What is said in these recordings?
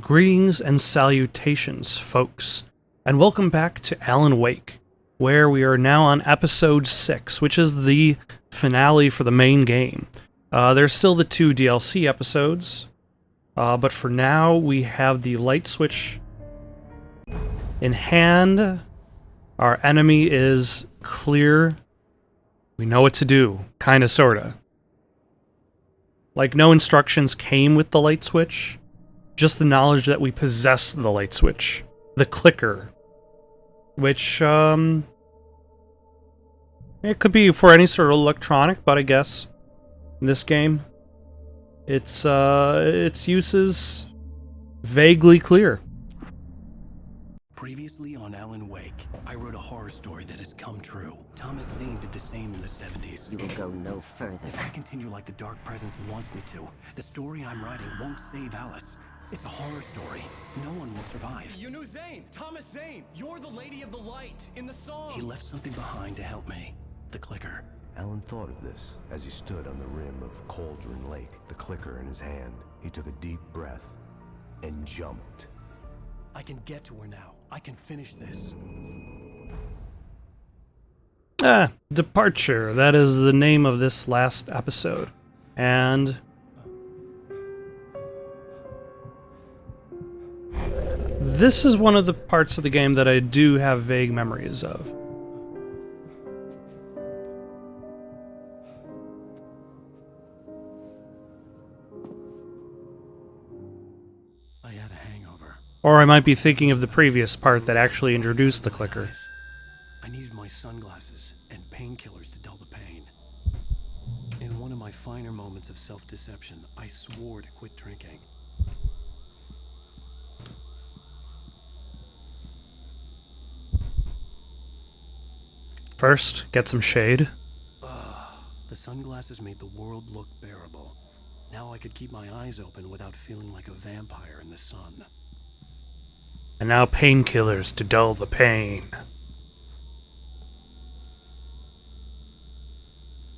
Greetings and salutations, folks, and welcome back to Alan Wake, where we are now on episode 6, which is the finale for the main game. There's still the 2 DLC episodes, but for now we have the light switch in hand. Our enemy is clear. We know what to do, kinda, sorta. Like, no instructions came with the light switch. Just the knowledge that we possess the light switch. The clicker. Which, it could be for any sort of electronic, but I guess in this game, its use is vaguely clear. Previously on Alan Wake, I wrote a horror story that has come true. Thomas Zane did the same in the 70s. You will go no further. If I continue like the Dark Presence wants me to, the story I'm writing won't save Alice. It's a horror story. No one will survive. You knew Zane! Thomas Zane! You're the Lady of the Light in the song! He left something behind to help me. The clicker. Alan thought of this as he stood on the rim of Cauldron Lake, the clicker in his hand. He took a deep breath and jumped. I can get to her now. I can finish this. Departure. That is the name of this last episode. And this is one of the parts of the game that I do have vague memories of. I had a hangover. Or I might be thinking of the previous part that actually introduced the clicker. I needed my sunglasses and painkillers to dull the pain. In one of my finer moments of self-deception, I swore to quit drinking. First, get some shade. The sunglasses made the world look bearable. Now I could keep my eyes open without feeling like a vampire in the sun. And now painkillers to dull the pain.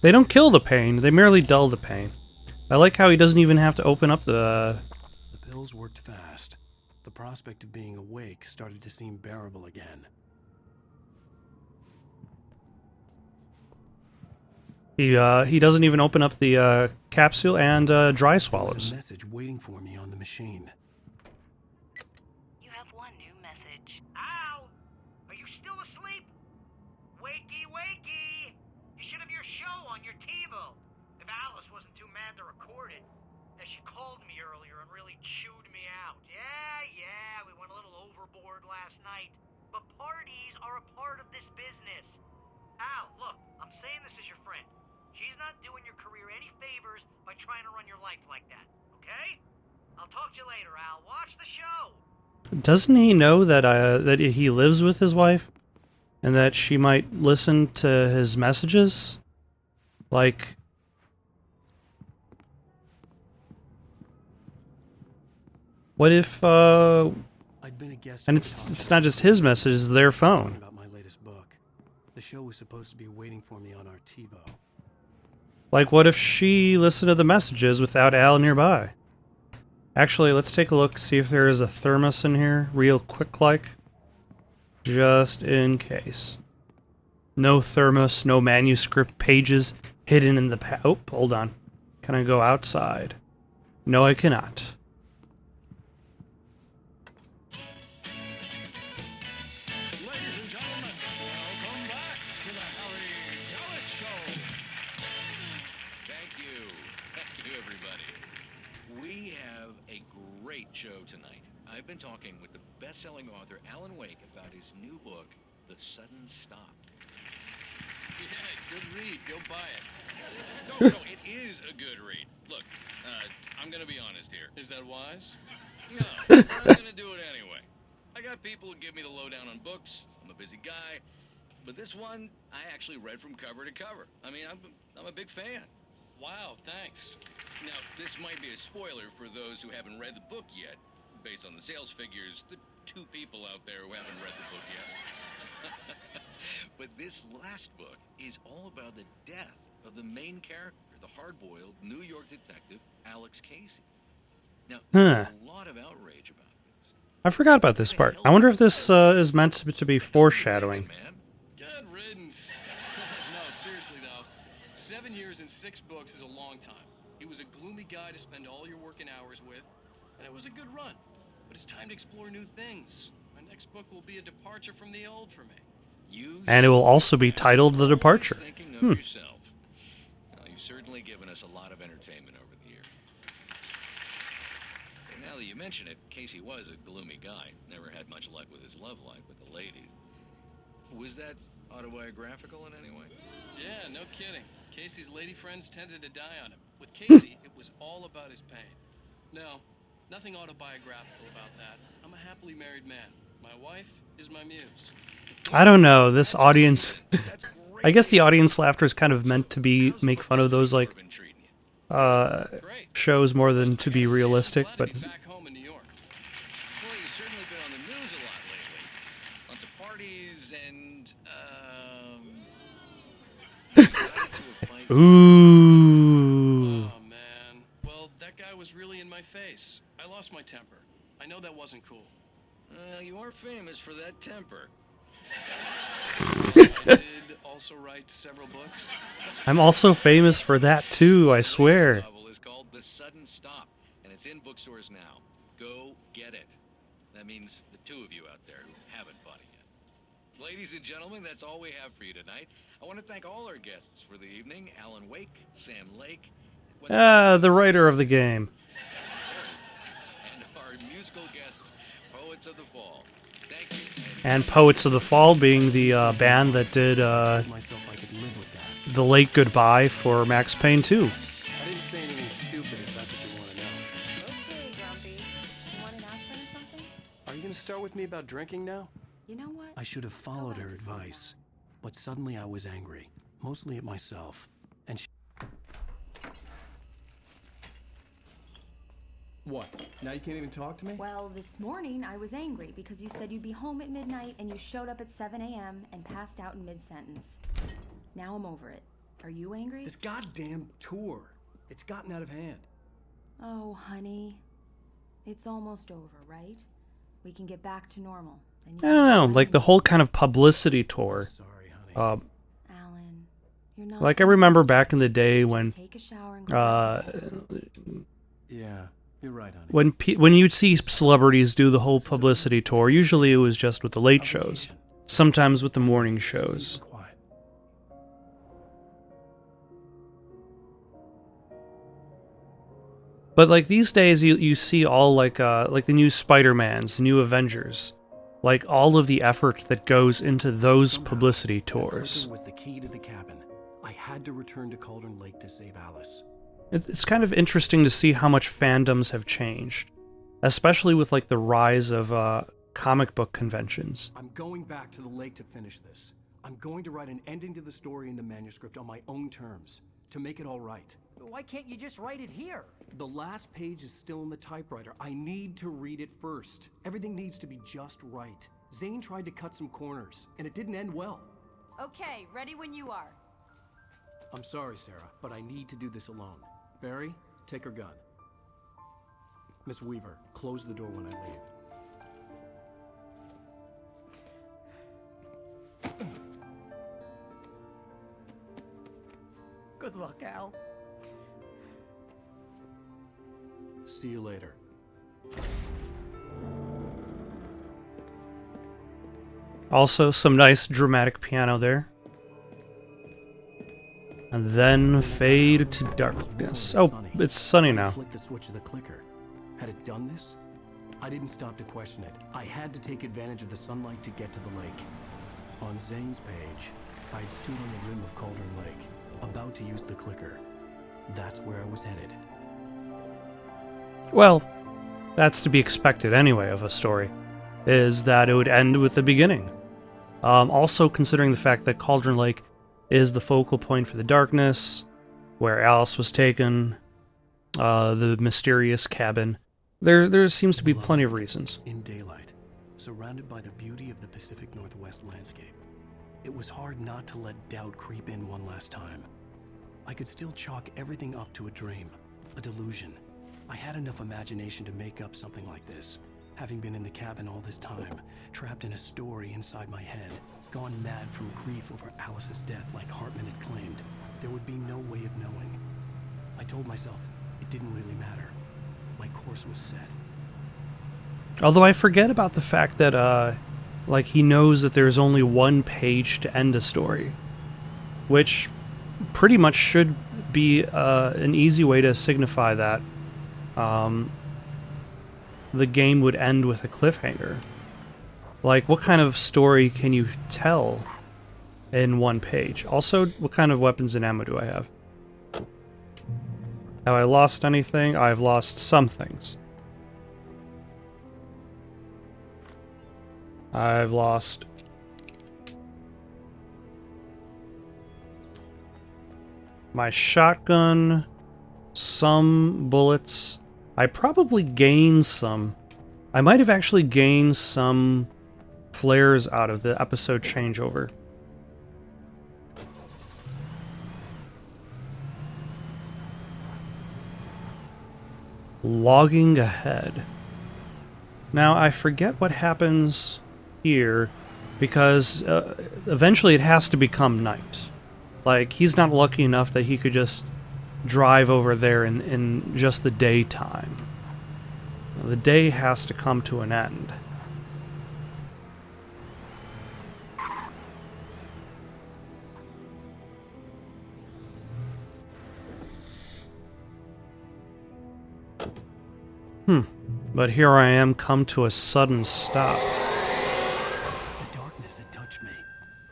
They don't kill the pain, they merely dull the pain. I like how he doesn't even have to open up the... The pills worked fast. The prospect of being awake started to seem bearable again. He doesn't even open up the capsule and dry There was swallows. a message waiting for me on the machine. You have one new message. Al! Are you still asleep? Wakey, wakey! You should have your show on your TiVo. If Alice wasn't too mad to record it. As she called me earlier and really chewed me out. Yeah, we went a little overboard last night. But parties are a part of this business. Al, look, I'm saying this as your friend. She's not doing your career any favors by trying to run your life like that, okay? I'll talk to you later, Al. Watch the show! Doesn't he know that that he lives with his wife? And that she might listen to his messages? Like... What if, I'd been a guest and on it's Tom's not just his messages, it's their talking phone. about my latest book. The show was supposed to be waiting for me on our TiVo. Like, what if she listened to the messages without Al nearby? Actually, let's take a look, see if there is a thermos in here, real quick-like. Just in case. No thermos, no manuscript pages hidden in the oh, hold on. Can I go outside? No, I cannot. Ladies and gentlemen, welcome back to the Harry Gallet Show! Thank you. Thank you, everybody. We have a great show tonight. I've been talking with the best-selling author Alan Wake about his new book, The Sudden Stop. Yeah, good read. Go buy it. No, it is a good read. Look, I'm gonna be honest here. Is that wise? No, I'm gonna do it anyway. I got people who give me the lowdown on books. I'm a busy guy. But this one, I actually read from cover to cover. I mean, I'm a big fan. Wow, thanks. Now, this might be a spoiler for those who haven't read the book yet. Based on the sales figures, the 2 people out there who haven't read the book yet. But this last book is all about the death of the main character, the hard-boiled New York detective, Alex Casey. Now, there's a lot of outrage about I forgot about this part. I wonder if this is meant to be foreshadowing. Good riddance. No, seriously though, 7 years and 6 books is a long time. He was a gloomy guy to spend all your working hours with, and it was a good run. But it's time to explore new things. My next book will be a departure from the old for me. And it will also be titled The Departure. Thinking of yourself. Well, you've certainly given us a lot of entertainment over the years. And now that you mention it, Casey was a gloomy guy. Never had much luck with his love life with the ladies. Was that autobiographical in any way? Yeah, no kidding. Casey's lady friends tended to die on him. With Casey, it was all about his pain. No, nothing autobiographical about that. I'm a happily married man. My wife is my muse. I don't know. This audience... I guess the audience laughter is kind of meant to be make fun of those, like, shows more than to be realistic, but... Back home in New York. Well, you've certainly been on the news a lot lately. Lots of parties and, you got into a fight with Ooh. Oh, man. Well, that guy was really in my face. I lost my temper. I know that wasn't cool. you are famous for that temper. I did also write several books. I'm also famous for that too, I swear. The novel is called The Sudden Stop, and it's in bookstores now. Go get it. That means the two of you out there who haven't bought it yet. Ladies and gentlemen, that's all we have for you tonight. I want to thank all our guests for the evening. Alan Wake, Sam Lake. The writer of the game. And our musical guests, Poets of the Fall. Thank you. And Poets of the Fall being the band that did Myself, I could live with that. The Late Goodbye for Max Payne 2. I didn't say anything stupid if that's what you want to know. Okay, Grumpy. You want an aspirin or something? Are you going to start with me about drinking now? You know what? I should have followed back her to sleep advice. But suddenly I was angry. Mostly at myself. And she... What? Now you can't even talk to me? Well, this morning I was angry because you said you'd be home at midnight and you showed up at 7 a.m. and passed out in mid-sentence. Now I'm over it. Are you angry? This goddamn tour. It's gotten out of hand. Oh, honey. It's almost over, right? We can get back to normal. Then you I can don't know, start like the writing whole kind of publicity tour. Sorry, honey. Alan, you're not... Like I remember back in the day when Just take a shower and go back to bed. Yeah, you're right, honey. when you'd see celebrities do the whole publicity tour, usually it was just with the late shows, sometimes with the morning shows. Quiet. But like these days, you see all like the new Spider-Mans, the new Avengers, like all of the effort that goes into those Somehow, publicity that tours. clicker was the key to the cabin. I had to return to Cauldron Lake to save Alice. It's kind of interesting to see how much fandoms have changed, especially with like the rise of comic book conventions. I'm going back to the lake to finish this. I'm going to write an ending to the story in the manuscript on my own terms, to make it all right. Why can't you just write it here? The last page is still in the typewriter. I need to read it first. Everything needs to be just right. Zane tried to cut some corners, and it didn't end well. Okay, ready when you are. I'm sorry, Sarah, but I need to do this alone. Barry, take her gun. Miss Weaver, close the door when I leave. Good luck, Al. See you later. Also, some nice dramatic piano there. And then fade to darkness. Oh, it's sunny now. Flick the switch of the clicker. Had it done this? I didn't stop to question it. I had to take advantage of the sunlight to get to the lake. On Zane's page, I'd stood on the rim of Cauldron Lake, about to use the clicker. That's where I was headed. Well, that's to be expected anyway of a story, is that it would end with the beginning. Also considering the fact that Cauldron Lake is the focal point for the darkness, where Alice was taken, the mysterious cabin. There seems to be plenty of reasons. In daylight, surrounded by the beauty of the Pacific Northwest landscape, it was hard not to let doubt creep in one last time. I could still chalk everything up to a dream, a delusion. I had enough imagination to make up something like this. Having been in the cabin all this time, trapped in a story inside my head, gone mad from grief over Alice's death like Hartman had claimed, there would be no way of knowing. I told myself it didn't really matter. My course was set. Although I forget about the fact that, like, he knows that there's only one page to end a story, which pretty much should be an easy way to signify that the game would end with a cliffhanger. Like, what kind of story can you tell in one page? Also, what kind of weapons and ammo do I have? Have I lost anything? I've lost some things. I've lost my shotgun, some bullets. I probably gained some. I might have actually gained some flares out of the episode changeover. Logging ahead. Now, I forget what happens here, because eventually it has to become night. Like, he's not lucky enough that he could just drive over there in just the daytime. The day has to come to an end. But here I am, come to a sudden stop. The darkness had touched me.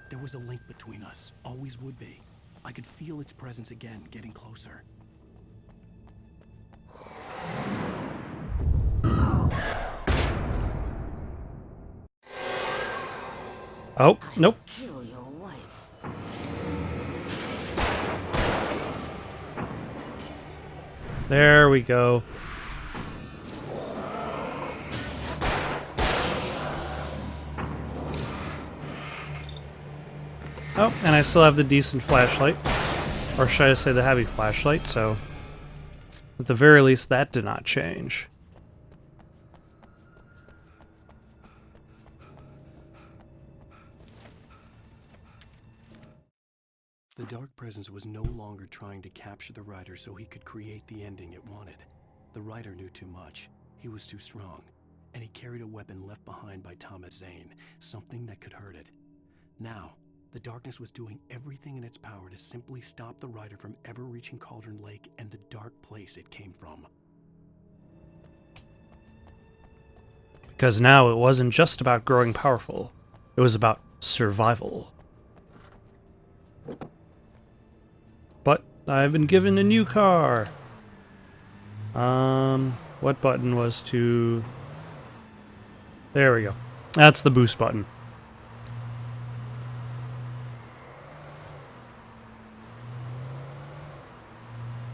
There was a link between us, always would be. I could feel its presence again, getting closer. Oh, nope. Kill your wife. There we go. Oh, and I still have the decent flashlight. Or should I say the heavy flashlight, so at the very least that did not change. The dark presence was no longer trying to capture the writer so he could create the ending it wanted. The writer knew too much. He was too strong. And he carried a weapon left behind by Thomas Zane, something that could hurt it. Now, the darkness was doing everything in its power to simply stop the writer from ever reaching Cauldron Lake and the dark place it came from. Because now it wasn't just about growing powerful. It was about survival. But I've been given a new car. What button was to... There we go. That's the boost button.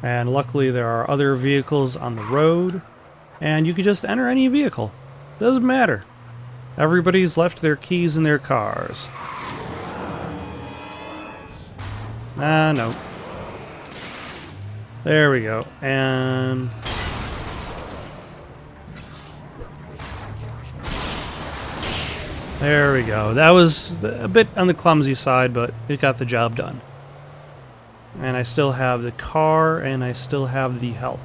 And luckily there are other vehicles on the road, and you can just enter any vehicle. Doesn't matter. Everybody's left their keys in their cars. No. There we go. And... there we go. That was a bit on the clumsy side, but it got the job done. And I still have the car, and I still have the health.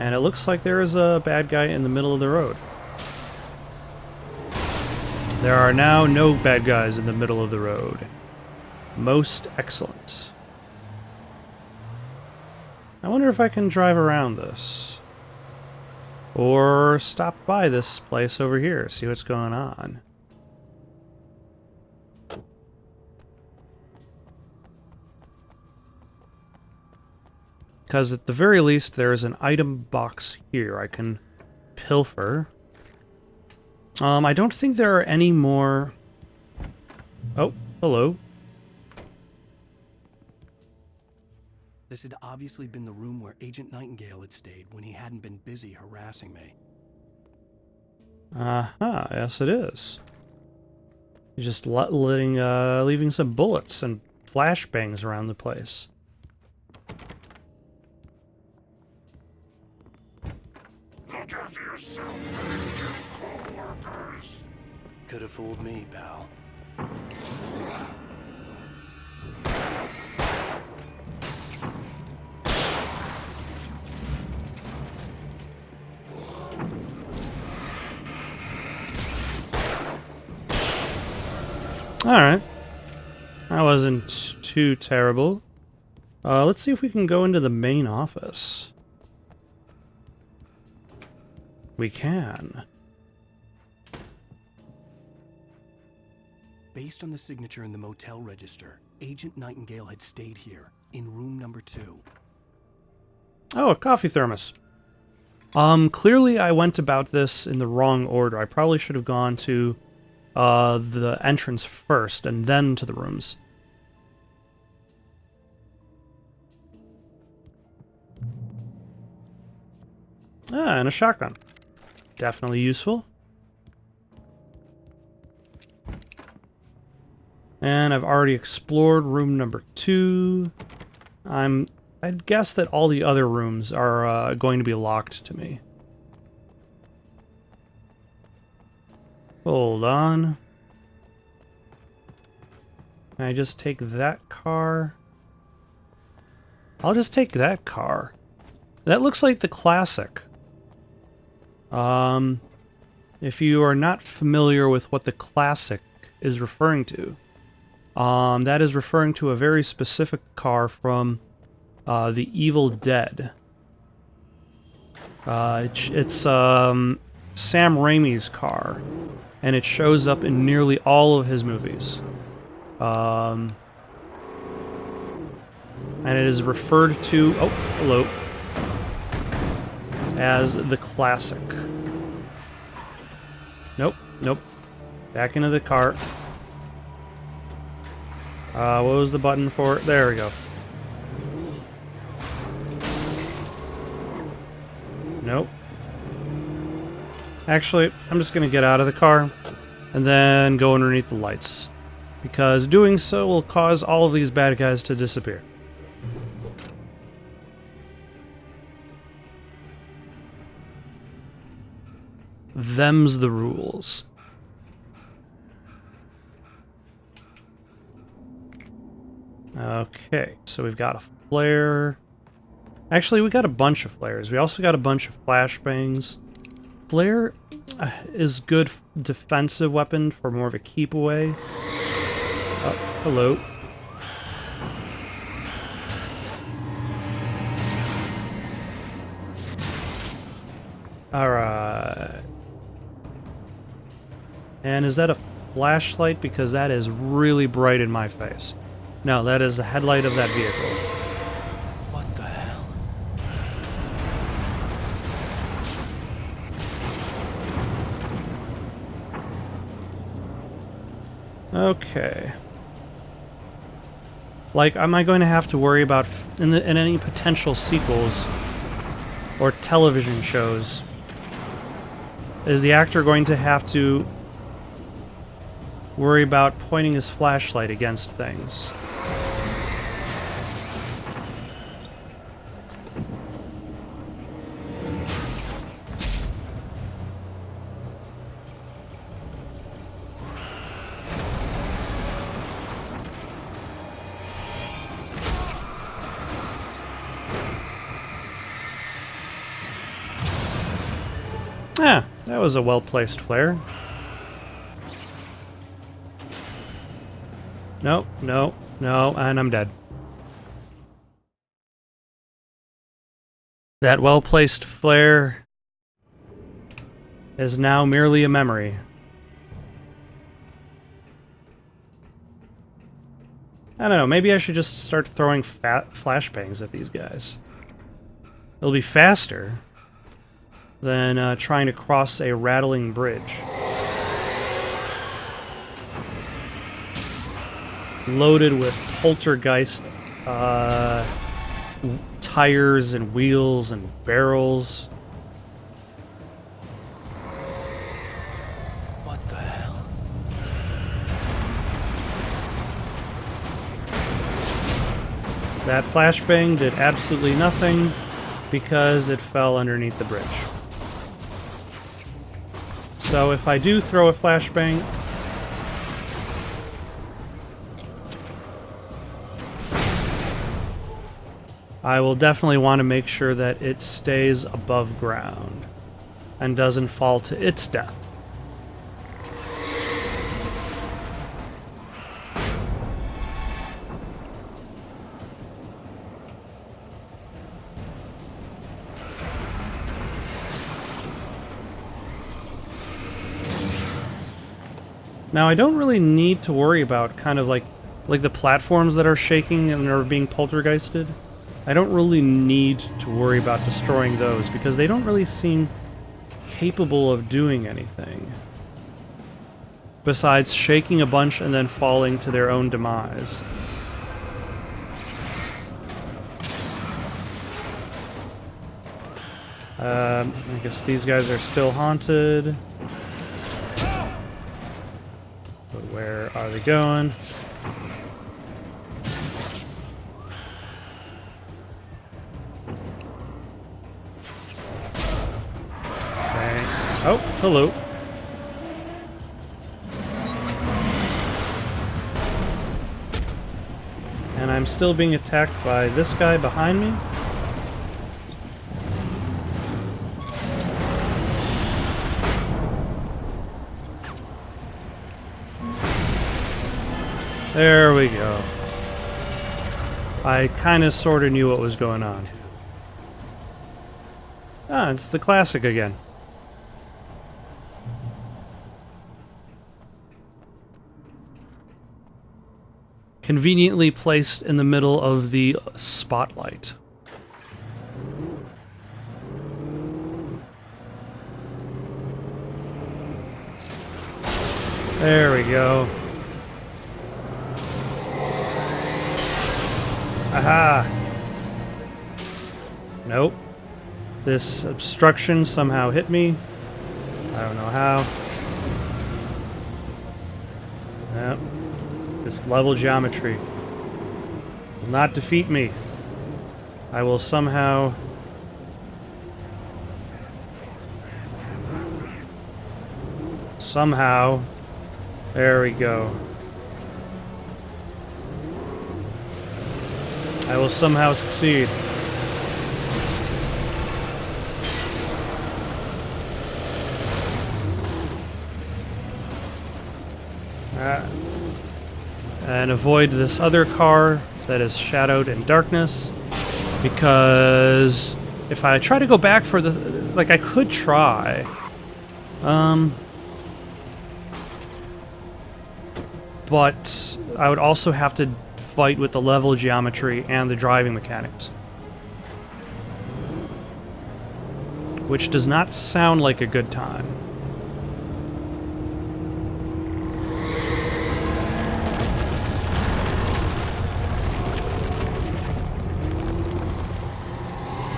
And it looks like there is a bad guy in the middle of the road. There are now no bad guys in the middle of the road. Most excellent. I wonder if I can drive around this. Or stop by this place over here, see what's going on. Because at the very least, there is an item box here I can pilfer. I don't think there are any more... Oh, hello. This had obviously been the room where Agent Nightingale had stayed when he hadn't been busy harassing me. Aha, yes it is. You're just leaving some bullets and flashbangs around the place. Look after yourself, Agent Cole. could have fooled me, pal. Alright. That wasn't too terrible. Let's see if we can go into the main office. We can. Based on the signature in the motel register, Agent Nightingale had stayed here, in room number 2. Oh, a coffee thermos. Clearly I went about this in the wrong order. I probably should have gone to the entrance first and then to the rooms. Ah, and a shotgun. Definitely useful. And I've already explored room number 2. I'd guess that all the other rooms are going to be locked to me. Hold on. Can I just take that car? I'll just take that car. That looks like the classic. If you are not familiar with what the classic is referring to, that is referring to a very specific car from The Evil Dead. It's Sam Raimi's car, and it shows up in nearly all of his movies. And it is referred to, oh, hello, as the classic. Nope, nope. Back into the car. What was the button for? There we go. Nope. Actually, I'm just gonna get out of the car and then go underneath the lights, because doing so will cause all of these bad guys to disappear. Them's the rules. Okay, so we've got a flare. Actually, we got a bunch of flares. We also got a bunch of flashbangs. Flare is good defensive weapon for more of a keep away. Oh, hello. Alright. And is that a flashlight? Because that is really bright in my face. No, that is the headlight of that vehicle. What the hell? Okay. Like, am I going to have to worry about, in any potential sequels or television shows, is the actor going to have to worry about pointing his flashlight against things? Ah, that was a well-placed flare. No, no, no, and I'm dead. That well-placed flare is now merely a memory. I don't know, maybe I should just start throwing flashbangs at these guys. It'll be faster than trying to cross a rattling bridge. Loaded with poltergeist tires and wheels and barrels. What the hell? That flashbang did absolutely nothing because it fell underneath the bridge. So if I do throw a flashbang, I will definitely want to make sure that it stays above ground and doesn't fall to its death. Now, I don't really need to worry about kind of like the platforms that are shaking and are being poltergeisted. I don't really need to worry about destroying those because they don't really seem capable of doing anything besides shaking a bunch and then falling to their own demise. I guess these guys are still haunted. But where are they going? Okay. Oh, hello. And I'm still being attacked by this guy behind me. There we go. I kind of sort of knew what was going on. Ah, it's the classic again. Conveniently placed in the middle of the spotlight. There we go. Aha! Nope. This obstruction somehow hit me. I don't know how. Nope. This level geometry will not defeat me. I will somehow... Somehow... There we go. I will somehow succeed. And avoid this other car that is shadowed in darkness. Because if I try to go back for the... Like, I could try. But I would also have to fight with the level geometry and the driving mechanics. Which does not sound like a good time.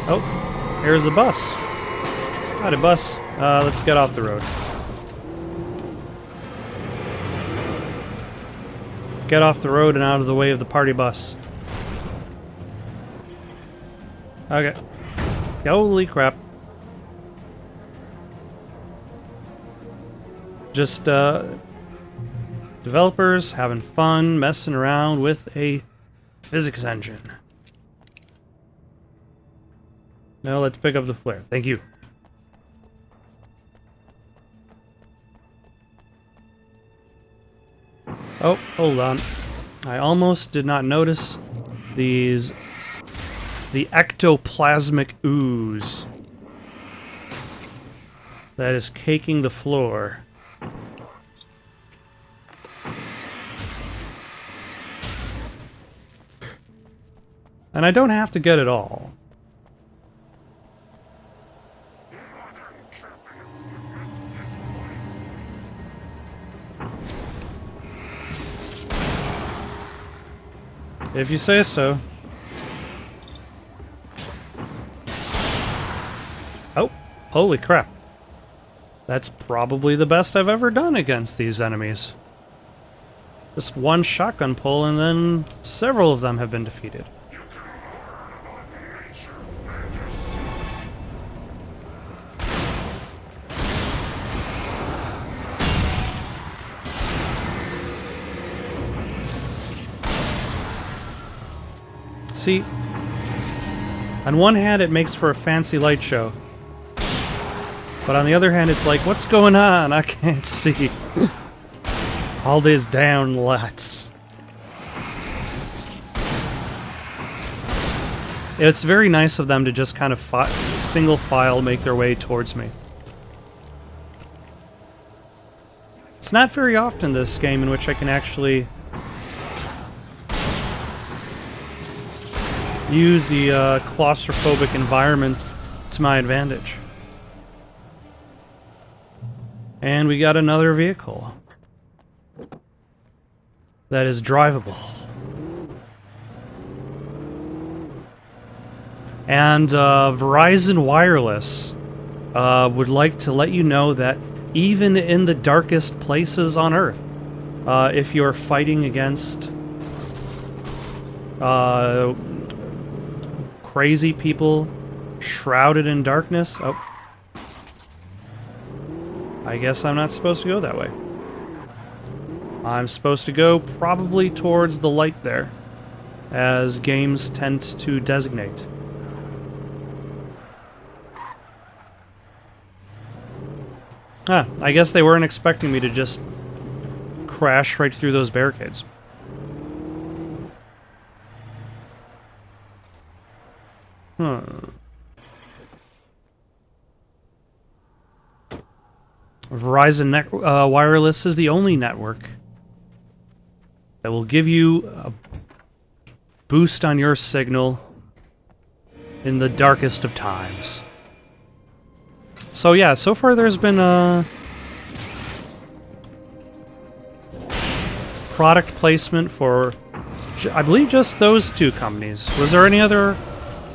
Oh, here's a bus. Howdy, bus. Let's get off the road. Get off the road and out of the way of the party bus. Okay. Holy crap. Just, developers having fun messing around with a physics engine. Now let's pick up the flare. Thank you. Oh, hold on. I almost did not notice these... the ectoplasmic ooze that is caking the floor. And I don't have to get it all. If you say so. Oh, holy crap. That's probably the best I've ever done against these enemies. Just one shotgun pull and then several of them have been defeated. See, On one hand, it makes for a fancy light show. But on the other hand, it's like, what's going on? I can't see. All these down lights. It's very nice of them to just kind of single file make their way towards me. It's not very often this game in which I can actually use the claustrophobic environment to my advantage. And we got another vehicle that is drivable. And Verizon Wireless would like to let you know that even in the darkest places on Earth, if you're fighting against crazy people shrouded in darkness... Oh. I guess I'm not supposed to go that way. I'm supposed to go probably towards the light there, as games tend to designate. Ah, I guess they weren't expecting me to just crash right through those barricades. Verizon Wireless is the only network that will give you a boost on your signal in the darkest of times. So yeah, so far there's been product placement for, I believe, just those two companies. Was there any other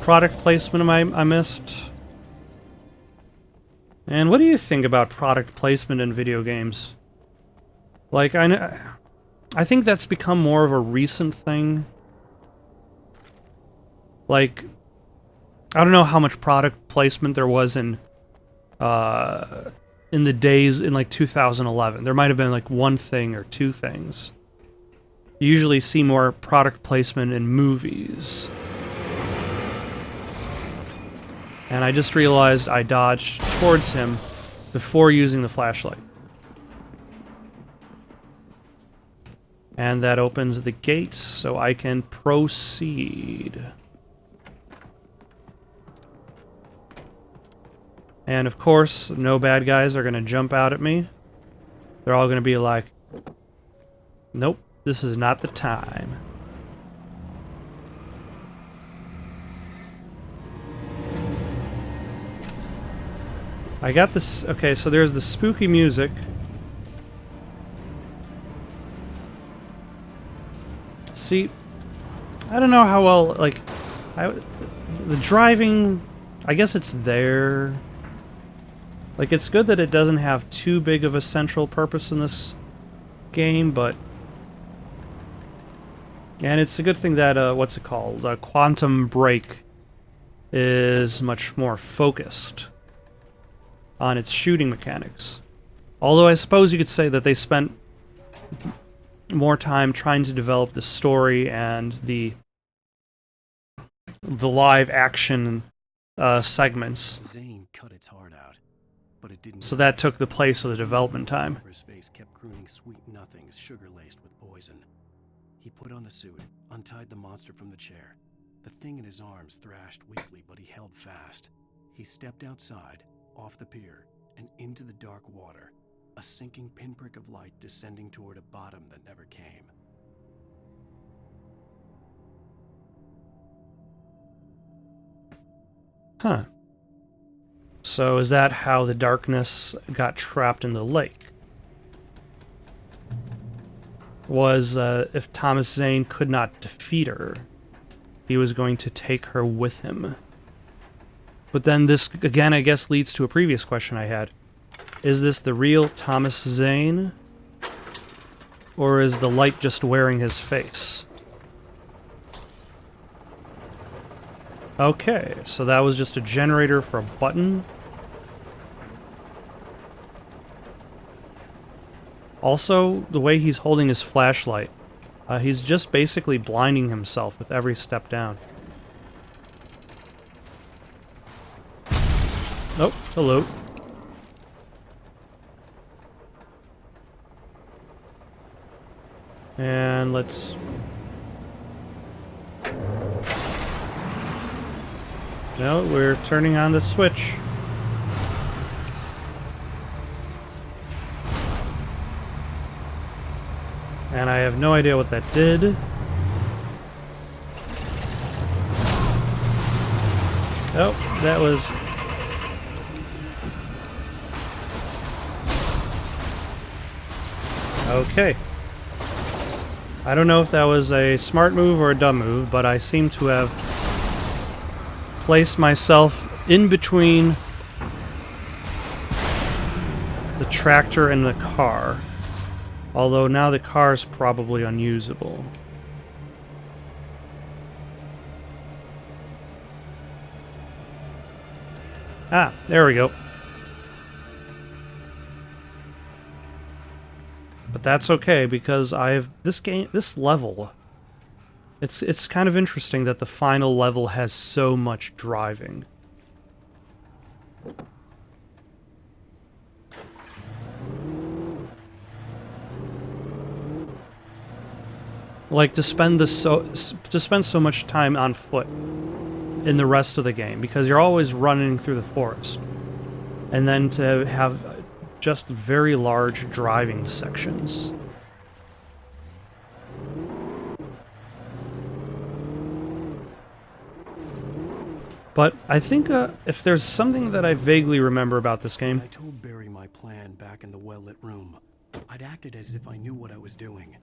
product placement I missed? And what do you think about product placement in video games? Like, I think that's become more of a recent thing. Like, I don't know how much product placement there was in the days in like 2011. There might have been like one thing or two things. You usually see more product placement in movies. And I just realized I dodged towards him before using the flashlight. And that opens the gate so I can proceed. And of course, no bad guys are going to jump out at me. They're all going to be like, nope, this is not the time. I got this... Okay, so there's the spooky music. See, I don't know how well, like, the driving, I guess it's there. Like, it's good that it doesn't have too big of a central purpose in this game, but... And it's a good thing that, what's it called? Quantum Break is much more focused on its shooting mechanics. Although I suppose you could say that they spent more time trying to develop the story and the live action segments. Zane cut its heart out, but it didn't. So that took the place of the development time. His face kept crooning sweet nothings, sugar-laced with poison. He put on the suit, untied the monster from the chair. The thing in his arms thrashed weakly, but he held fast. He stepped outside, off the pier, and into the dark water, a sinking pinprick of light descending toward a bottom that never came. Huh. So is that how the darkness got trapped in the lake? Was, if Thomas Zane could not defeat her, he was going to take her with him. But then this, again, I guess leads to a previous question I had. Is this the real Thomas Zane? Or is the light just wearing his face? Okay, so that was just a generator for a button. Also, the way he's holding his flashlight, he's just basically blinding himself with every step down. Oh, hello. And let's... No, we're turning on the switch. And I have no idea what that did. Oh, that was... Okay. I don't know if that was a smart move or a dumb move, but I seem to have placed myself in between the tractor and the car. Although now the car is probably unusable. Ah, there we go. But that's okay because this level. It's kind of interesting that the final level has so much driving. Like to spend so much time on foot in the rest of the game because you're always running through the forest. And then to have just very large driving sections. But I think if there's something that I vaguely remember about this game... I told Barry my plan back in the well-lit room. I'd acted as if I knew what I was doing.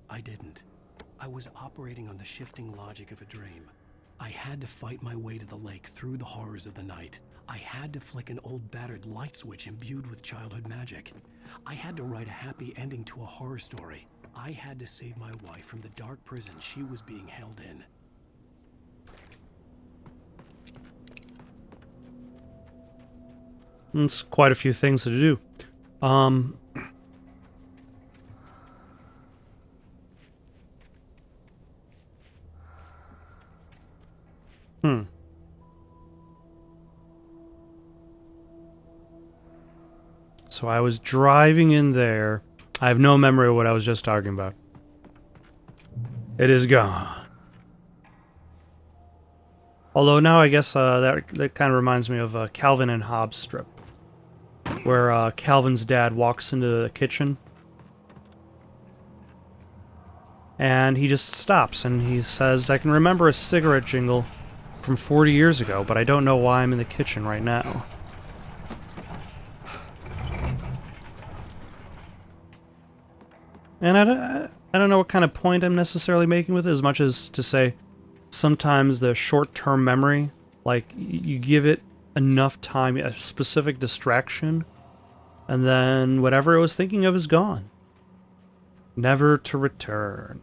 I didn't. I was operating on the shifting logic of a dream. I had to fight my way to the lake through the horrors of the night. I had to flick an old battered light switch imbued with childhood magic. I had to write a happy ending to a horror story. I had to save my wife from the dark prison she was being held in. It's quite a few things to do. So I was driving in there. I have no memory of what I was just talking about. It is gone. Although now I guess that kind of reminds me of a Calvin and Hobbes strip. Where Calvin's dad walks into the kitchen. And he just stops and he says, I can remember a cigarette jingle from 40 years ago, but I don't know why I'm in the kitchen right now. And I don't know what kind of point I'm necessarily making with it, as much as to say sometimes the short-term memory, like you give it enough time, a specific distraction, and then whatever it was thinking of is gone. Never to return.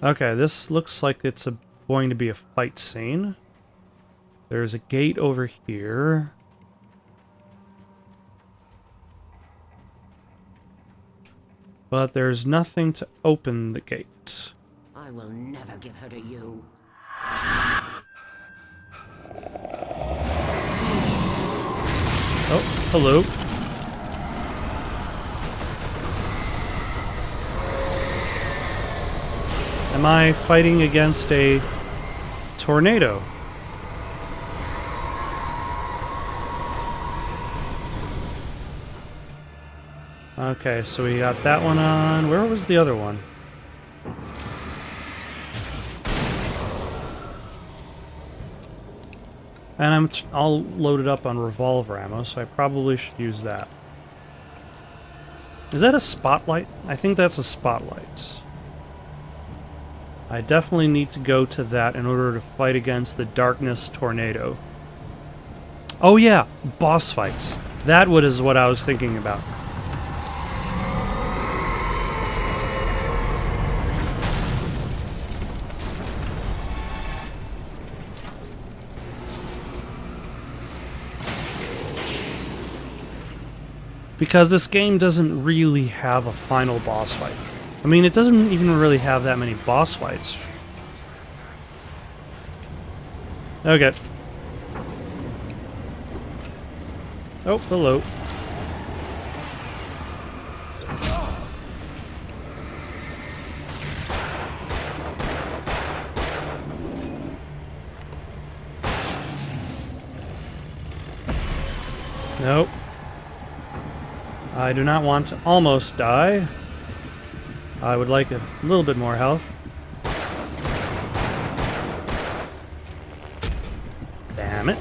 Okay, this looks like it's going to be a fight scene. There's a gate over here. But there's nothing to open the gate. I will never give her to you. Oh, hello. Am I fighting against a tornado? Okay, so we got that one on. Where was the other one? And I'm all loaded up on revolver ammo, so I probably should use that. Is that a spotlight? I think that's a spotlight. I definitely need to go to that in order to fight against the darkness tornado. Oh yeah, boss fights. That is what I was thinking about. Because this game doesn't really have a final boss fight. I mean, it doesn't even really have that many boss fights. Okay. Oh, hello. Nope. I do not want to almost die. I would like a little bit more health. Damn it.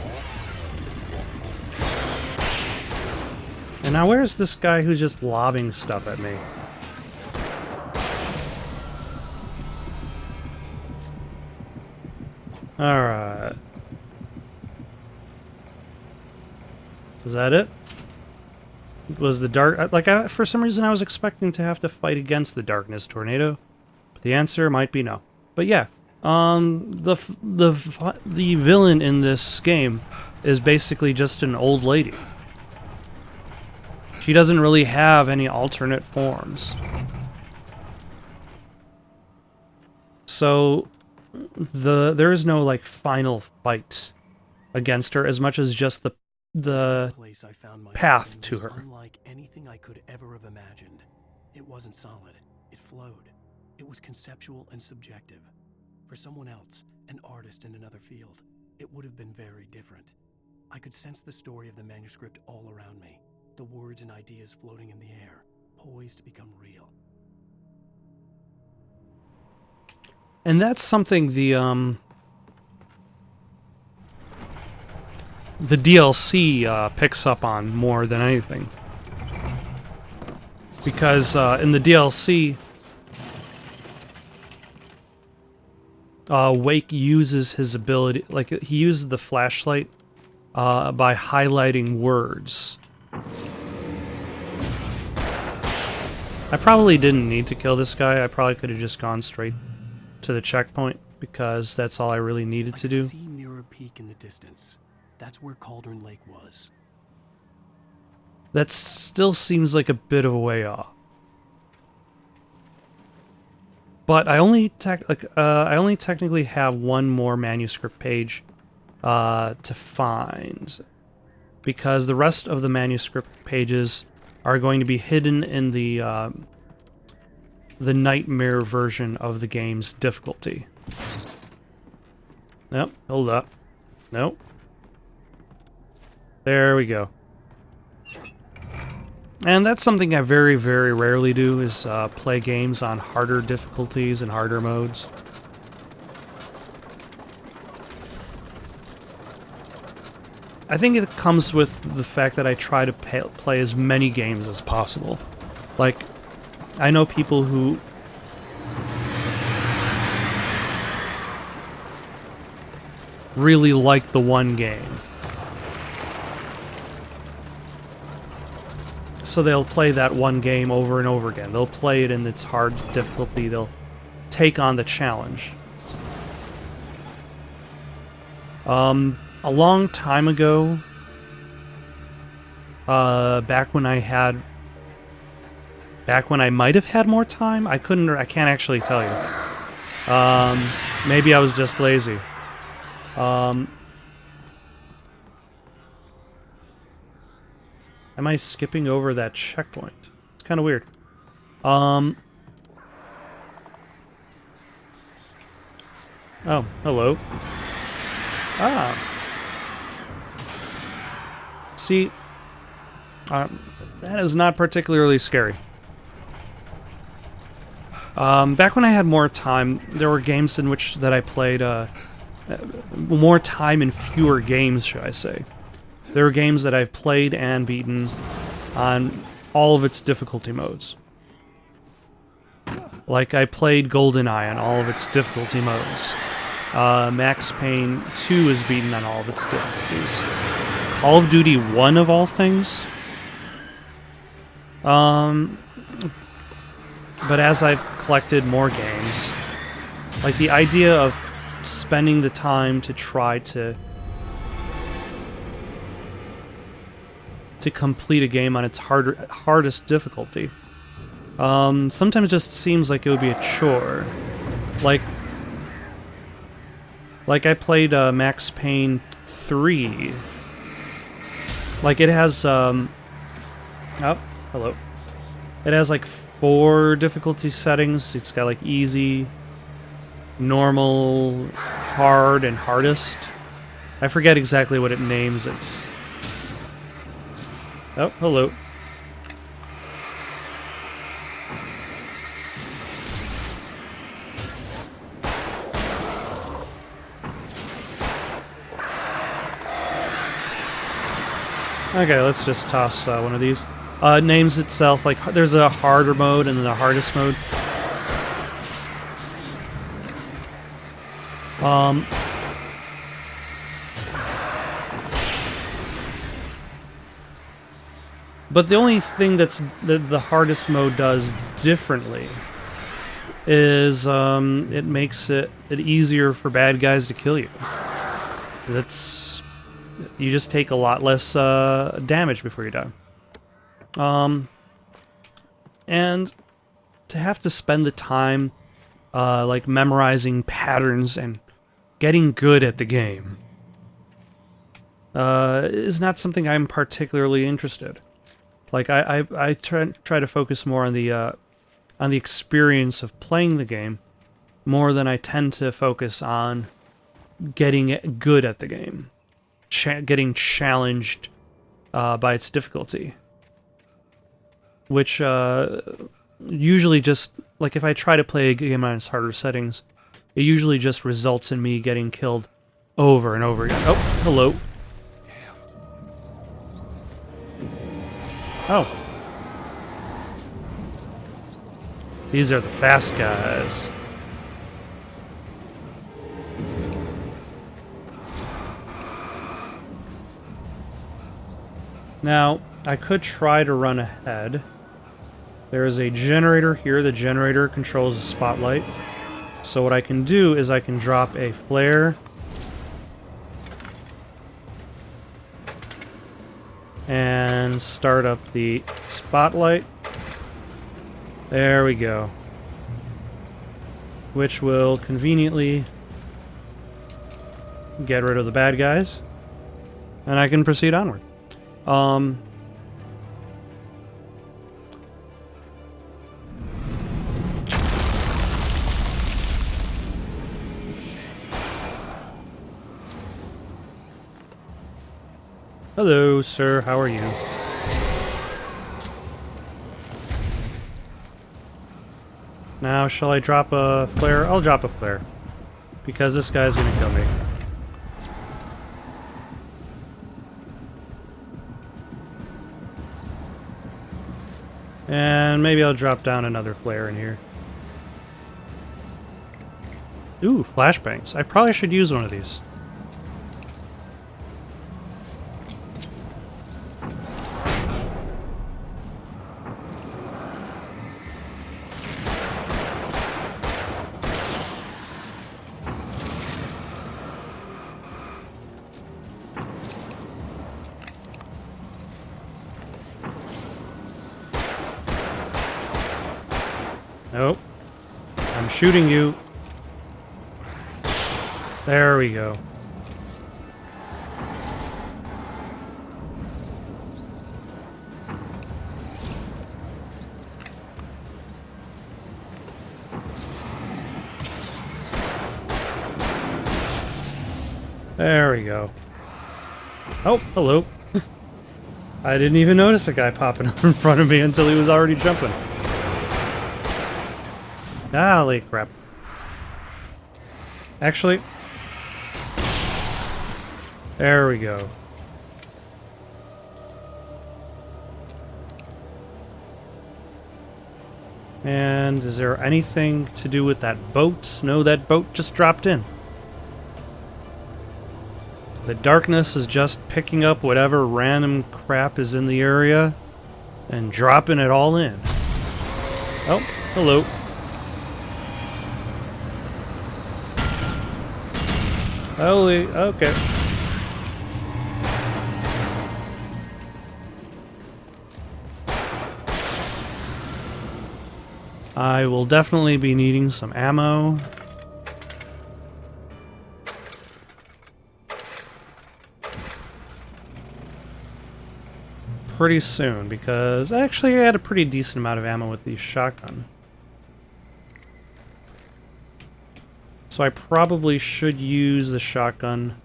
And now where's this guy who's just lobbing stuff at me? Alright. Was that it? Was the dark... Like, for some reason I was expecting to have to fight against the darkness tornado. But the answer might be no. But yeah. The villain in this game is basically just an old lady. She doesn't really have any alternate forms. So there is no like final fight against her as much as just the place I found myself path in to was her. Unlike anything I could ever have imagined. It wasn't solid. It flowed. It was conceptual and subjective. For someone else, an artist in another field, it would have been very different. I could sense the story of the manuscript all around me, the words and ideas floating in the air, poised to become real. And that's something the DLC picks up on more than anything. Because in the DLC, Wake uses his ability, like he uses the flashlight by highlighting words. I probably didn't need to kill this guy. I probably could have just gone straight to the checkpoint because that's all I really needed to do. I could see Mirror Peak in the distance. That's where Cauldron Lake was. That still seems like a bit of a way off. But I only technically have one more manuscript page to find, because the rest of the manuscript pages are going to be hidden in the nightmare version of the game's difficulty. Nope, hold up. Nope. There we go. And that's something I very, very rarely do, is play games on harder difficulties and harder modes. I think it comes with the fact that I try to play as many games as possible. Like, I know people who really like the one game. So they'll play that one game over and over again. They'll play it in its hard difficulty. They'll take on the challenge. A long time ago, back when I might have had more time, I can't actually tell you. Maybe I was just lazy. Am I skipping over that checkpoint? It's kind of weird. Oh, hello. Ah. See, that is not particularly scary. Back when I had more time, there were games in which that I played, more time in fewer games, should I say. There are games that I've played and beaten on all of its difficulty modes. Like, I played GoldenEye on all of its difficulty modes. Max Payne 2 is beaten on all of its difficulties. Call of Duty 1 of all things? But as I've collected more games, like the idea of spending the time to try to complete a game on its hardest difficulty, sometimes just seems like it would be a chore. Like, Like I played Max Payne 3. Like it has oh, hello. It has like 4 difficulty settings. It's got like easy, normal, hard, and hardest. I forget exactly what it names. It's... Oh, hello. Okay, let's just toss one of these. It names itself, like, there's a harder mode and then a hardest mode. But the only thing that's the hardest mode does differently is it makes it easier for bad guys to kill you. You just take a lot less damage before you die. And to have to spend the time like memorizing patterns and getting good at the game is not something I'm particularly interested. Like I try to focus more on the experience of playing the game more than I tend to focus on getting good at the game, getting challenged by its difficulty. Which usually just, like if I try to play a game on its harder settings, it usually just results in me getting killed over and over again. Oh, hello. Oh. These are the fast guys. Now, I could try to run ahead. There is a generator here. The generator controls the spotlight. So what I can do is I can drop a flare. And start up the spotlight. There we go. Which will conveniently get rid of the bad guys. And I can proceed onward. Hello, sir. How are you? Now, shall I drop a flare? I'll drop a flare. Because this guy's gonna kill me. And maybe I'll drop down another flare in here. Ooh, flashbangs. I probably should use one of these. Nope. I'm shooting you. There we go. There we go. Oh, hello. I didn't even notice a guy popping up in front of me until he was already jumping. Holy crap. Actually, there we go. And is there anything to do with that boat? No, that boat just dropped in. The darkness is just picking up whatever random crap is in the area and dropping it all in. Oh, hello. Holy, okay. I will definitely be needing some ammo. pretty soon, because actually I had a pretty decent amount of ammo with the shotgun. So I probably should use the shotgun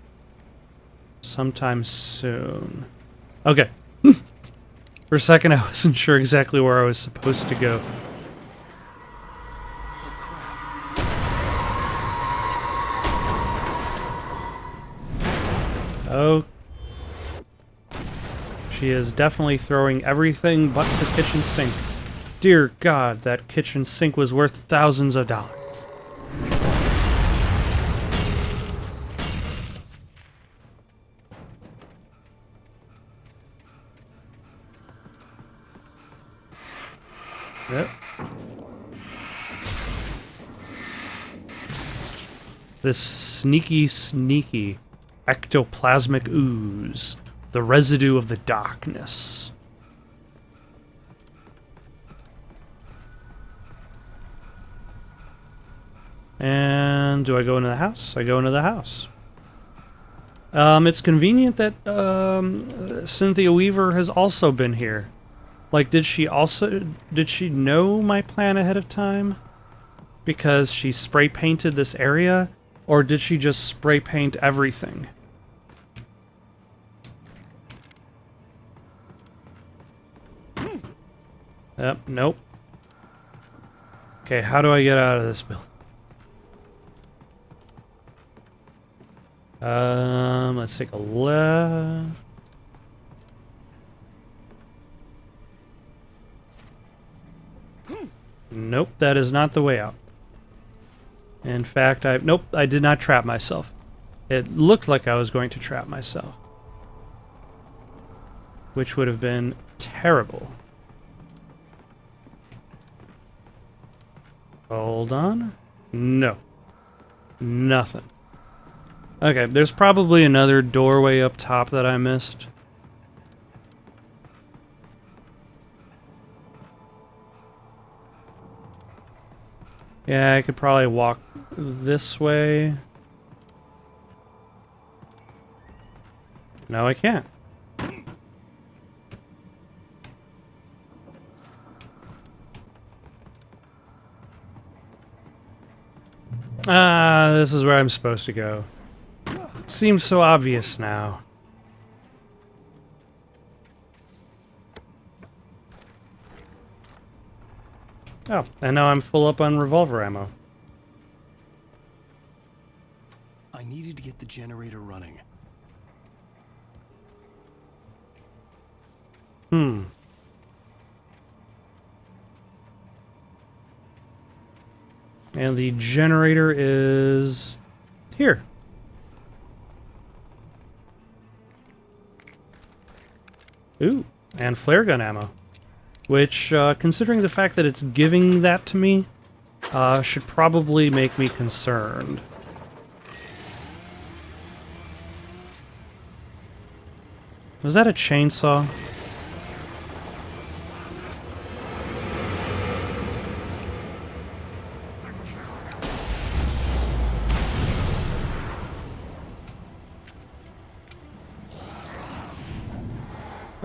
sometime soon. Okay. For a second I wasn't sure exactly where I was supposed to go. Oh. She is definitely throwing everything but the kitchen sink. Dear God, that kitchen sink was worth thousands of dollars. Yep. This sneaky ectoplasmic ooze. The residue of the darkness. And do I go into the house? I go into the house. It's convenient that Cynthia Weaver has also been here. Like, did she know my plan ahead of time? Because she spray painted this area? Or did she just spray paint everything? Yep, nope. Okay, how do I get out of this building? Let's take a left. Nope, that is not the way out. In fact, nope, I did not trap myself. It looked like I was going to trap myself. Which would have been terrible. Hold on. No. Nothing. Okay, there's probably another doorway up top that I missed. Yeah, I could probably walk this way. No, I can't. Ah, this is where I'm supposed to go. Seems so obvious now. Oh, and now I'm full up on revolver ammo. I needed to get the generator running. Hmm. And the generator is here. Ooh, and flare gun ammo. Which, considering the fact that it's giving that to me, should probably make me concerned. Was that a chainsaw?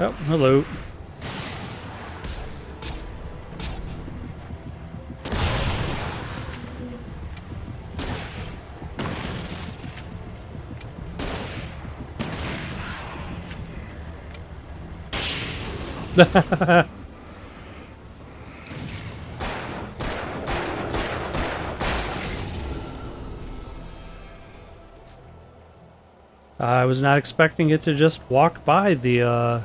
Oh, hello. I was not expecting it to just walk by the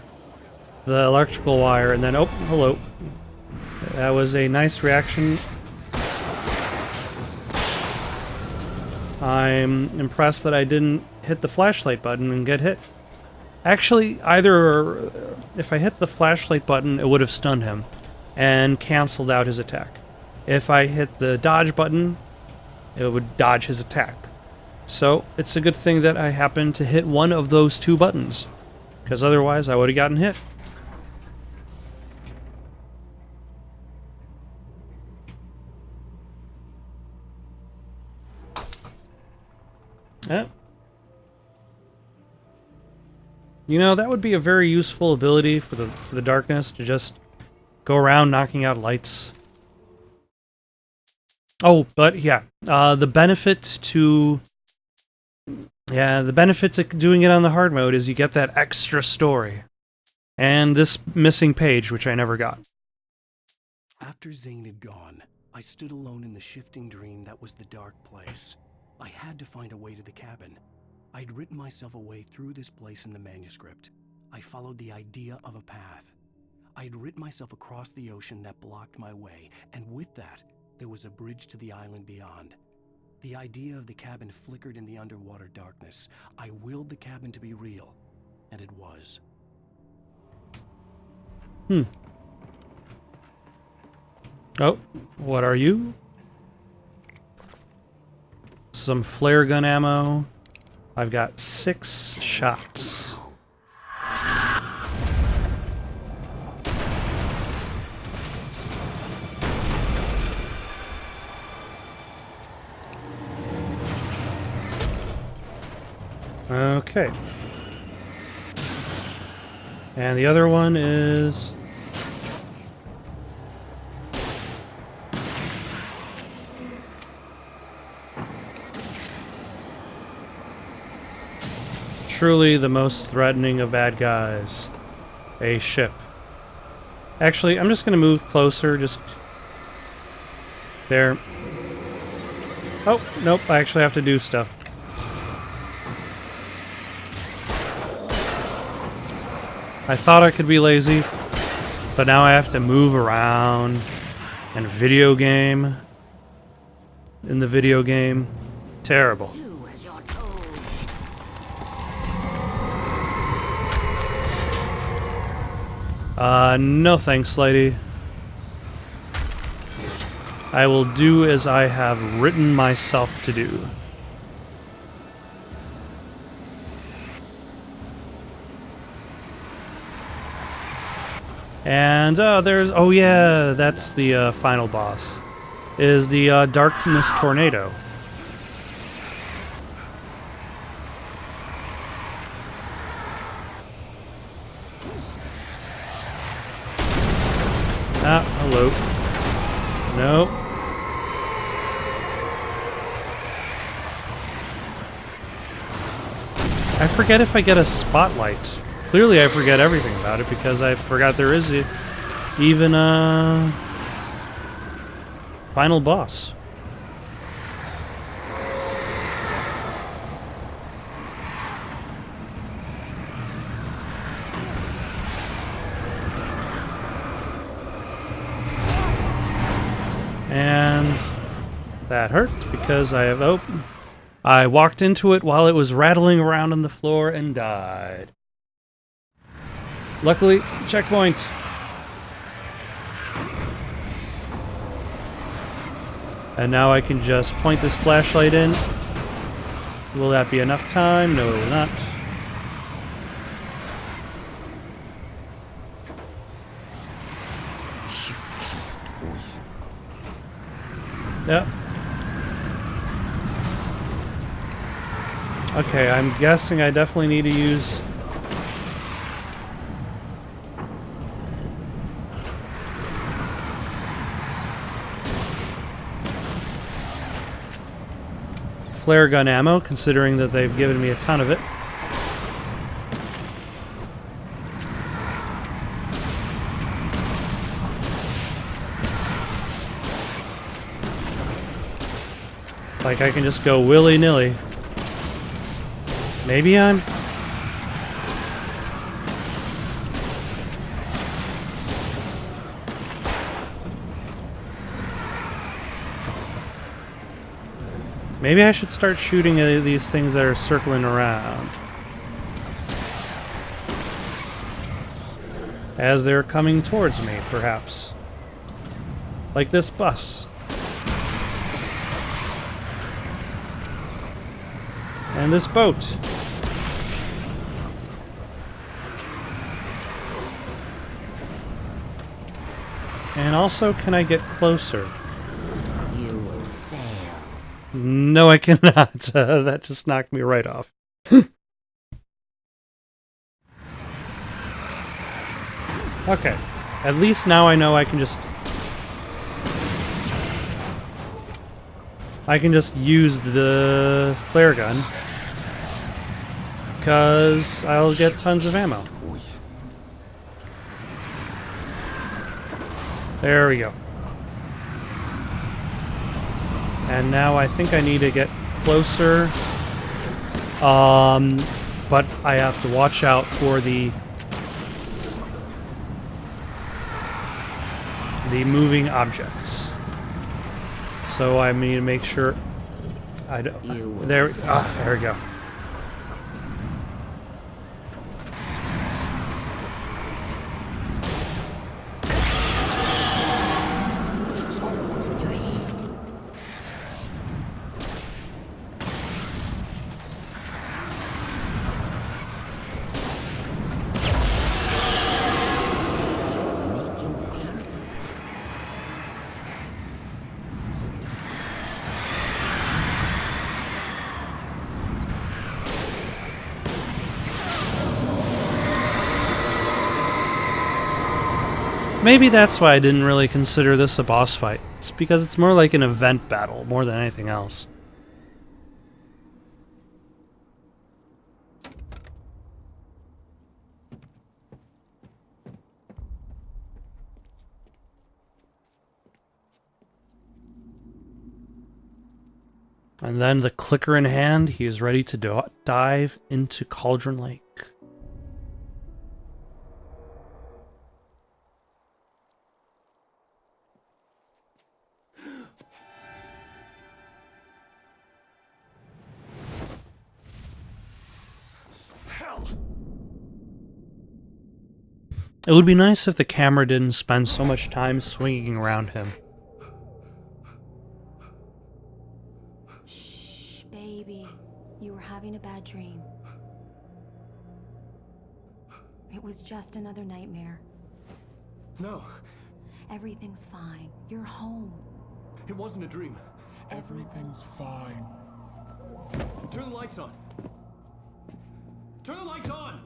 electrical wire and then, oh, hello. That was a nice reaction. I'm impressed that I didn't hit the flashlight button and get hit. Actually, either if I hit the flashlight button, it would have stunned him and canceled out his attack. If I hit the dodge button, it would dodge his attack. So, it's a good thing that I happened to hit one of those two buttons, because otherwise I would have gotten hit. You know, that would be a very useful ability for the darkness, to just go around knocking out lights. Oh, but yeah, the benefit to doing it on the hard mode is you get that extra story, and this missing page, which I never got. After Zane had gone, I stood alone in the shifting dream that was the dark place. I had to find a way to the cabin. I'd written myself a way through this place in the manuscript. I followed the idea of a path. I'd written myself across the ocean that blocked my way, and with that, there was a bridge to the island beyond. The idea of the cabin flickered in the underwater darkness. I willed the cabin to be real, and it was. Oh, what are you? Some flare gun ammo. I've got 6 shots. Okay. And the other one is... truly the most threatening of bad guys. A ship. Actually, I'm just gonna move closer, just... there. Oh, nope, I actually have to do stuff. I thought I could be lazy, but now I have to move around and video game. In the video game. Terrible. Do as you're told. No thanks, lady. I will do as I have written myself to do. And, there's... oh yeah, that's the, final boss. Is the, Darkness Tornado. Ah, hello. Nope. I forget if I get a spotlight. Clearly I forget everything about it because I forgot there is even a final boss. And that hurt because I have... oh, I walked into it while it was rattling around on the floor and died. Luckily, checkpoint. And now I can just point this flashlight in. Will that be enough time? No, it will not. Yep. Okay, I'm guessing I definitely need to use... flare gun ammo, considering that they've given me a ton of it. Like I can just go willy-nilly. Maybe I'm... maybe I should start shooting at these things that are circling around. As they're coming towards me, perhaps. Like this bus. And this boat. And also, can I get closer? You will fail. No, I cannot. That just knocked me right off. Okay. At least now I know I can just use the flare gun. Because I'll get tons of ammo. There we go. And now I think I need to get closer. But I have to watch out for the moving objects. So I need to make sure I don't. There we go. Maybe that's why I didn't really consider this a boss fight. It's because it's more like an event battle, more than anything else. And then, the clicker in hand, he is ready to dive into Cauldron Lake. It would be nice if the camera didn't spend so much time swinging around him. Shh, baby. You were having a bad dream. It was just another nightmare. No, Everything's fine. You're home. it wasn't a dream. Everything's fine. Turn the lights on. Turn the lights on!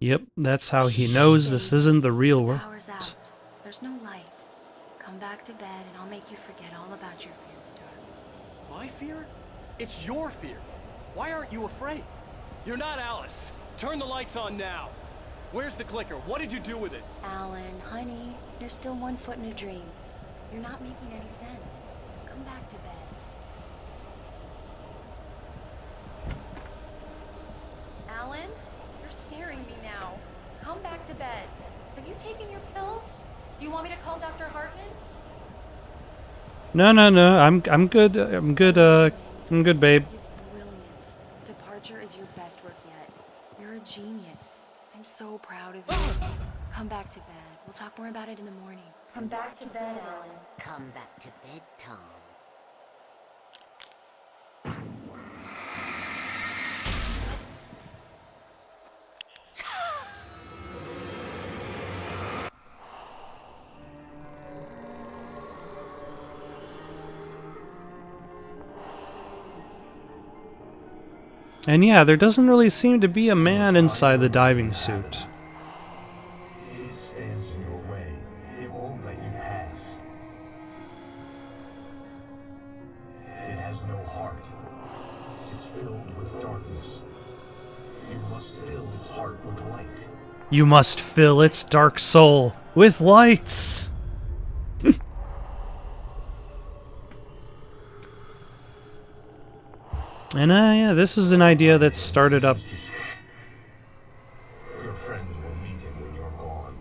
Yep, that's how he knows this isn't the real The world. power's out. There's no light. Come back to bed and I'll make you forget all about your fear of the dark. My fear? It's your fear. Why aren't you afraid? You're not Alice. Turn the lights on now. Where's the clicker? What did you do with it? Alan, honey, you're still 1 foot in a dream. You're not making any sense. Come back to bed. Alan, you're scaring me now. Come back to bed. Have you taken your pills? Do you want me to call Dr. Hartman? No. I'm good. I'm good. I'm good, babe. It's brilliant. Departure is your best work yet. You're a genius. I'm so proud of you. Come back to bed. We'll talk more about it in the morning. Come back to bed, Alan. Come back to bed, Tom. And yeah, there doesn't really seem to be a man inside the diving suit. It stands in your way. It won't let you pass. It has no heart. It's filled with darkness. You must fill its heart with light. You must fill its dark soul with lights! And yeah, this is an idea that started up. Your friends will meet him when you're gone.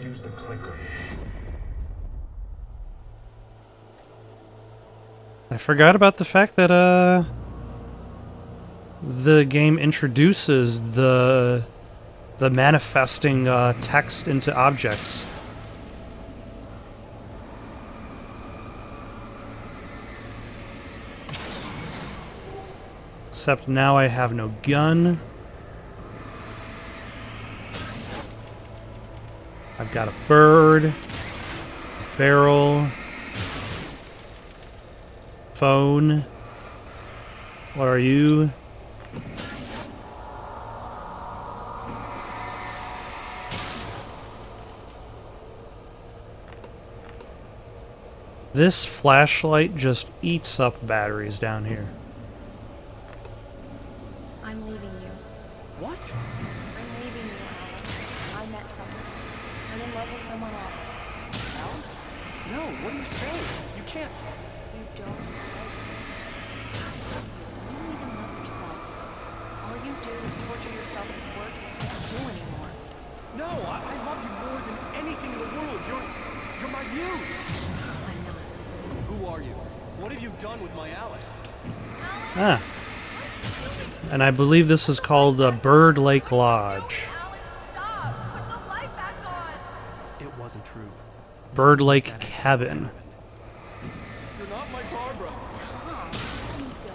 Use the clicker. I forgot about the fact that the game introduces the manifesting text into objects. Except now I have no gun. I've got a bird, barrel, Phone. What are you? This flashlight just eats up batteries down here. I'm leaving you. What? I'm leaving you, Alice. I met someone. I'm in love with someone else. Alice? No, what are you saying? You can't. You don't love me. You don't even love yourself. All you do is torture yourself at work and can't do anymore. No, I love you more than anything in the world. You're my muse. I'm not. Who are you? What have you done with my Alice? Ah. And I believe this is called Bird Lake Lodge. It wasn't true. Bird Lake Cabin. You're not my Barbara. Tom, let me go.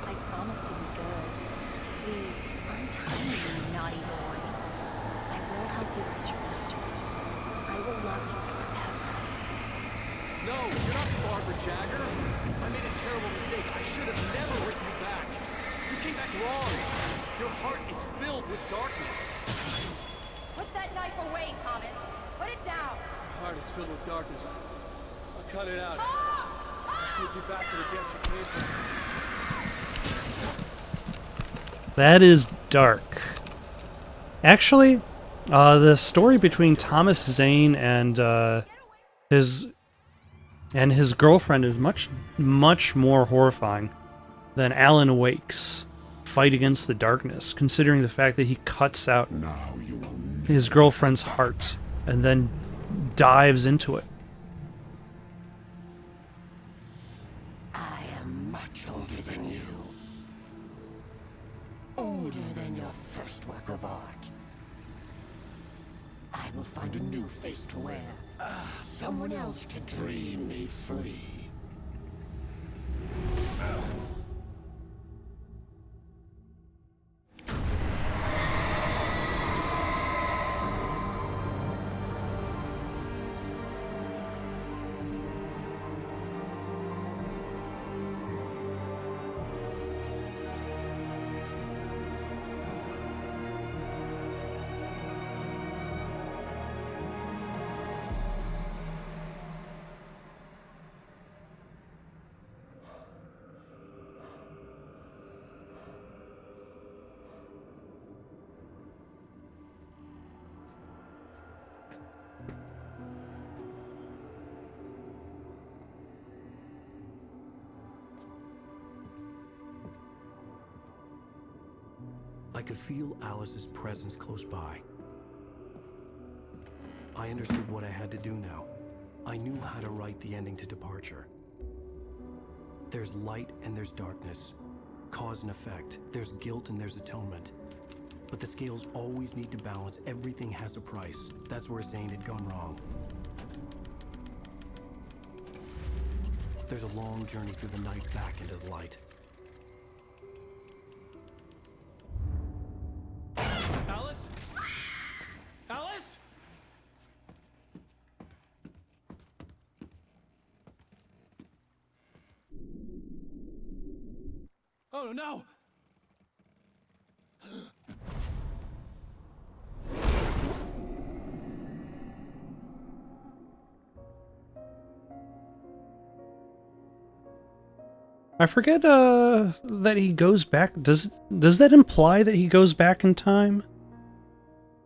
I promise to be good. Please, untie me, you naughty boy. I will help you write your masterpiece. I will love you forever. No, you're not Barbara Jagger. I made a terrible mistake. I should have never written you back. You came back wrong. Your heart is filled with darkness. Put that knife away, Thomas. Put it down. Your heart is filled with darkness. I'll cut it out. I'll take you back to the depths you came from. That is dark. Actually, the story between Thomas Zane and his girlfriend is much more horrifying than Alan Wake's fight against the darkness, considering the fact that he cuts out his girlfriend's heart and then dives into it. I am much older than you. Older than your first work of art. I will find a new face to wear. Someone else to dream me free. I could feel Alice's presence close by. I understood what I had to do now. I knew how to write the ending to Departure. There's light and there's darkness. Cause and effect. There's guilt and there's atonement. But the scales always need to balance. Everything has a price. That's where Zane had gone wrong. There's a long journey through the night back into the light. Alice? Alice? Oh no! I forget that he goes back. Does that imply that he goes back in time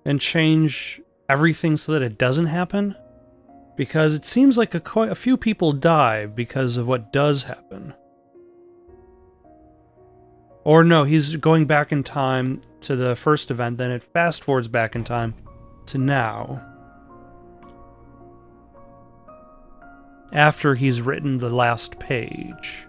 and change everything so that it doesn't happen? Because it seems like quite a few people die because of what does happen. Or no, he's going back in time to the first event, then it fast forwards back in time to now. After he's written the last page.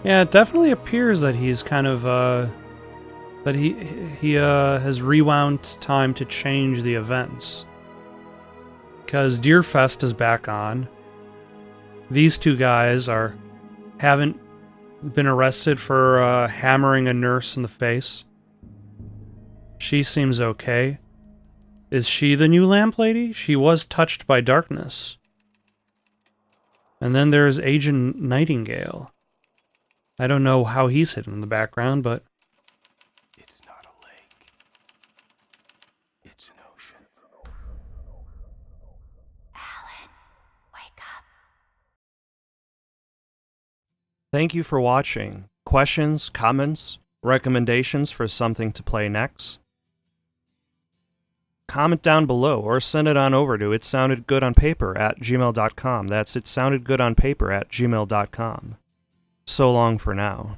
Yeah, it definitely appears that he's kind of, that he has rewound time to change the events. Because Deerfest is back on. These two guys haven't been arrested for hammering a nurse in the face. She seems okay. Is she the new lamp lady? She was touched by darkness. And then there's Agent Nightingale. I don't know how he's hidden in the background, but... It's not a lake. It's an ocean. Alan, wake up. Thank you for watching. Questions, comments, recommendations for something to play next? Comment down below or send it on over to itsoundedgoodonpaper@gmail.com. That's itsoundedgoodonpaper@gmail.com. So long for now.